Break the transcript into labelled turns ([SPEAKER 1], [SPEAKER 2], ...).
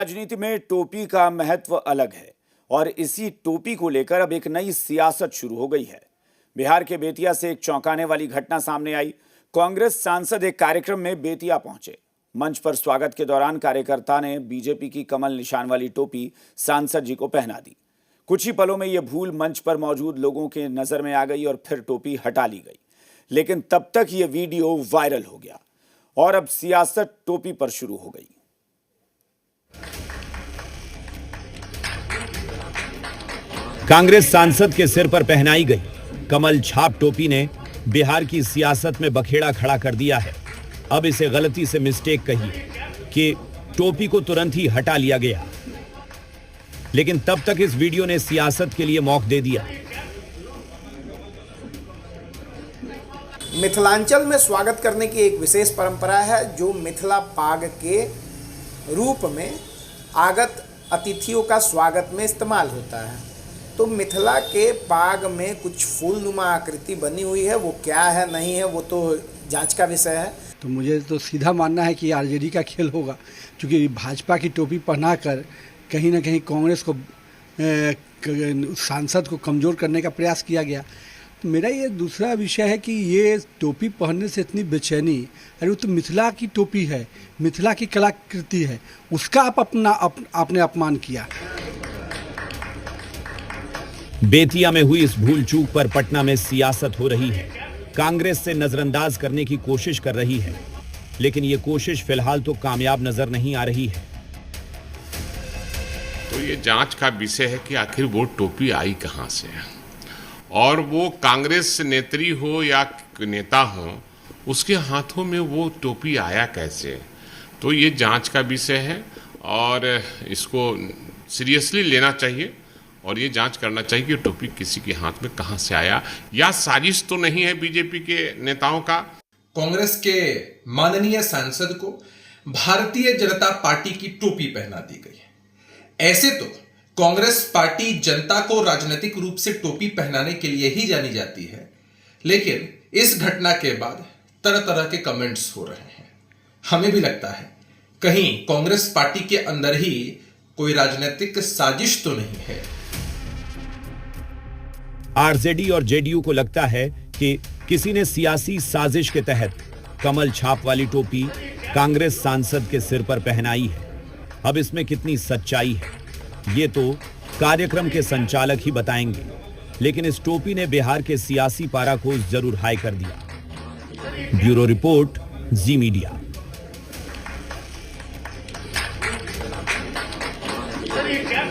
[SPEAKER 1] राजनीति में टोपी का महत्व अलग है और इसी टोपी को लेकर अब एक नई सियासत शुरू हो गई है। बिहार के बेतिया से एक चौंकाने वाली घटना सामने आई। कांग्रेस सांसद एक कार्यक्रम में बेतिया पहुंचे। मंच पर स्वागत के दौरान कार्यकर्ता ने बीजेपी की कमल निशान वाली टोपी सांसद जी को पहना दी। कुछ ही पलों में यह भूल मंच पर मौजूद लोगों के नजर में आ गई और फिर टोपी हटा ली गई। लेकिन तब तक यह वीडियो वायरल हो गया और अब सियासत टोपी पर शुरू हो गई। कांग्रेस सांसद के सिर पर पहनाई गई कमल छाप टोपी ने बिहार की सियासत में बखेड़ा खड़ा कर दिया है। अब इसे गलती से मिस्टेक कही कि टोपी को तुरंत ही हटा लिया गया, लेकिन तब तक इस वीडियो ने सियासत के लिए मौका दे दिया।
[SPEAKER 2] मिथिलांचल में स्वागत करने की एक विशेष परंपरा है जो मिथिला पाग के रूप में आगत अतिथियों का स्वागत में इस्तेमाल होता है। तो मिथिला के पाग में कुछ फूलनुमा आकृति बनी हुई है, वो क्या है नहीं है वो तो जांच का विषय है।
[SPEAKER 3] तो मुझे तो सीधा मानना है कि आरजेडी का खेल होगा, क्योंकि भाजपा की टोपी पहनाकर कहीं ना कहीं कांग्रेस को सांसद को कमज़ोर करने का प्रयास किया गया। तो मेरा ये दूसरा विषय है कि ये टोपी पहनने से इतनी बेचैनी, अरे वो तो मिथिला की टोपी है, मिथिला की कलाकृति है, उसका आपने अपमान किया।
[SPEAKER 1] बेतिया में हुई इस भूल चूक पर पटना में सियासत हो रही है। कांग्रेस से नजरअंदाज करने की कोशिश कर रही है, लेकिन ये कोशिश फिलहाल तो कामयाब नजर नहीं आ रही है।
[SPEAKER 4] तो ये जांच का विषय है कि आखिर वो टोपी आई कहां से, और वो कांग्रेस नेत्री हो या नेता हो, उसके हाथों में वो टोपी आया कैसे। तो ये जांच का विषय है और इसको सीरियसली लेना चाहिए और ये जांच करना चाहिए कि टोपी किसी के हाथ में कहां से आया, या साजिश तो नहीं है बीजेपी के नेताओं का।
[SPEAKER 5] कांग्रेस के माननीय सांसद को भारतीय जनता पार्टी की टोपी पहना दी गई है। ऐसे तो कांग्रेस पार्टी जनता को राजनीतिक रूप से टोपी पहनाने के लिए ही जानी जाती है, लेकिन इस घटना के बाद तरह तरह के कमेंट्स हो रहे हैं। हमें भी लगता है कहीं कांग्रेस पार्टी के अंदर ही कोई राजनीतिक साजिश तो नहीं है।
[SPEAKER 1] आरजेडी और जेडीयू को लगता है कि किसी ने सियासी साजिश के तहत कमल छाप वाली टोपी कांग्रेस सांसद के सिर पर पहनाई है। अब इसमें कितनी सच्चाई है ये तो कार्यक्रम के संचालक ही बताएंगे, लेकिन इस टोपी ने बिहार के सियासी पारा को जरूर हाई कर दिया। ब्यूरो रिपोर्ट, जी मीडिया।
[SPEAKER 6] सर ये क्या